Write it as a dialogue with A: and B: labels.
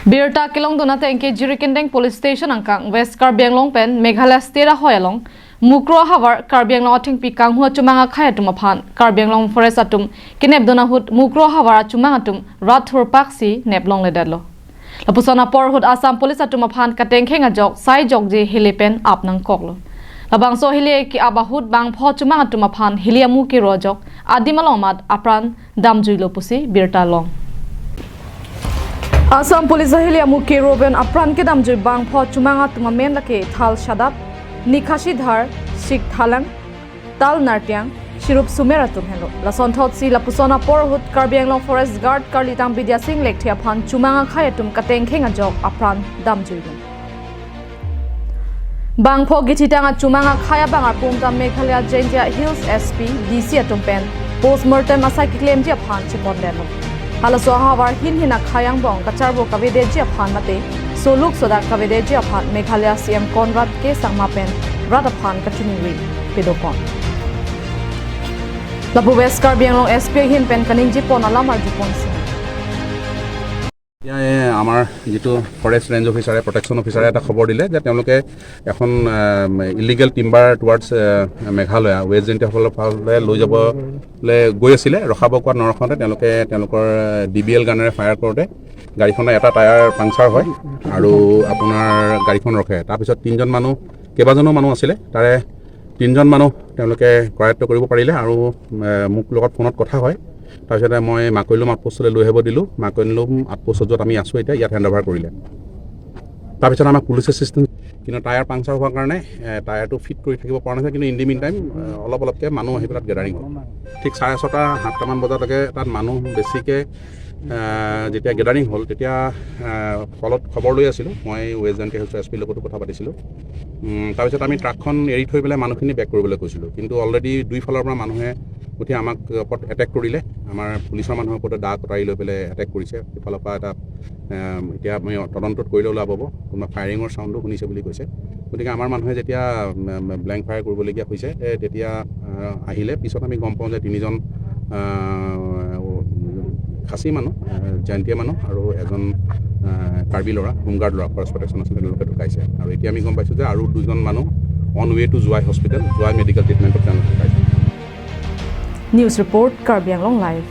A: Birta Kilong Donate Enke Jirikindeng Police Station Angkang West Karbi Anglong Pen Meghalaya Stera Hoyalong Mukro Havar Karbi Anglong Ating Pikang Hua Chumanga Khaya Tumapan Karbi Anglong Forest Atum Kineb Donahut Mukro Havar Chumangatum Rathur Paksi Neblong Ledadlo Lapusana Porhut Assam Police Atumapan Kateng Kenga Jok Sai Jok Je Hilipen Apnang Koklo Labang so Hili Ki Abahut Bang Po Chumangatumapan Hiliamu Ki Rojok Adimalomad Apran Damjuilo Pusi Birta Long Assam Police Hilia Muki Roben Apran Kedam Bang Po Chumanga Tumamen Lake Thal Shadap Nikashi Dhar Shik Thalang Tal Nartiang Shirup Sumeratum Hello Lason Thotsi Lapusona Porhut Karbi Anglong Forest Guard Karlitang Bidya Singh Lake Thiapan Chumanga Khayatum Kateng Khenga Jok Apran Damjuilo Bang Po Gititanga Chumanga Khaya Bangar Pumta Meghalaya Jaintia Hills SP DC Atumpen Postmortem Asaki Claim Japan Chipon Leno Halaso Havar Hina Khayang Bong Kacharbo Kavede Japan Mate Soluk Soda Kavede Japan Meghalaya CM Conrad K Sangmapen Radapan Kachuningwi Pedopon Lapu West Karbi Anglong SP Hin Pen Kaning Jipon Alamar Jipon
B: আমাৰ যেটো forest range অফিচাৰে protection অফিচাৰে এটা খবৰ দিলে যে তেওঁলোকে এখন illegal timber towards Meghalaya west জেণ্টিসকলৰ ফালে লৈ যাবলৈ গৈ আছিলে ৰখাব কোৱা নৰখনতে তেওঁলোকৰ ডিবিএল গানেৰে ফায়াৰ কৰোঁতে গাড়ীখনৰ এটা টায়াৰ পাংচাৰ হয় আৰু আপোনাৰ গাড়ীখন ৰখে তাৰপিছত তিনিজন মানুহ কেইবাজনো মানুহ আছিলে তাৰে তিনিজন মানুহ তেওঁলোকে কৰায়ত্ব কৰিব পাৰিলে আৰু মোক লগত ফোনত কথা হয় তাৰপিছতে মই মাকৈলুম আউটপোষ্টলৈ লৈ আহিব দিলোঁ মাকৈলুম আউটপোষ্টত য'ত আমি আছোঁ এতিয়া ইয়াত হেণ্ড অভাৰ কৰিলে তাৰপিছত আমাক পুলিচ এছিষ্টেঞ্চ কিন্তু টায়াৰ পাংচাৰ হোৱাৰ কাৰণে টায়াৰটো ফিট কৰি থাকিব পৰা নাছিল কিন্তু ইন দি মিন টাইম অলপকৈ মানুহ আহি পেলাই গেডাৰিং হ'ল ঠিক 6:30 7টামান বজালৈকে তাত মানুহ বেছিকৈ যেতিয়া গেডাৰিং হ'ল তেতিয়া ফলত খবৰ লৈ আছিলোঁ মই ৱেষ্ট জেণ্টি হিলছ এছ পিৰ লগতো কথা পাতিছিলোঁ তাৰপিছত আমি ট্ৰাকখন এৰি থৈ পেলাই মানুহখিনি বেক কৰিবলৈ কৈছিলোঁ কিন্তু অলৰেডি দুইফালৰ পৰা মানুহে উঠি আমাক ওপৰত এটেক কৰিলে আমাৰ পুলিচৰ মানুহৰ ওপৰত দা কটাৰি লৈ পেলাই এটেক কৰিছে ইফালৰ পৰা এটা এতিয়া আমি তদন্তত কৰিলে ওলাব কোনোবা ফায়াৰিঙৰ চাউণ্ডো শুনিছে বুলি কৈছে গতিকে আমাৰ মানুহে যেতিয়া ব্লেংক ফায়াৰ কৰিবলগীয়া হৈছে তেতিয়া আহিলে পিছত আমি গম পাওঁ যে তিনিজন খাচী মানুহ জয়ন্তীয়া মানুহ আৰু এজন কাৰ্বি ল'ৰা হোমগাৰ্ড ল'ৰা ফৰেষ্ট প্ৰটেকশ্যন আছিলে তেওঁলোকে ঢুকাইছে আৰু এতিয়া আমি গম পাইছোঁ যে আৰু দুজন মানুহ on way to Jowai hospital Jowai medical ট্ৰিটমেণ্টত তেওঁলোকে ঢুকাইছে
A: News Report Karbi Anglong Live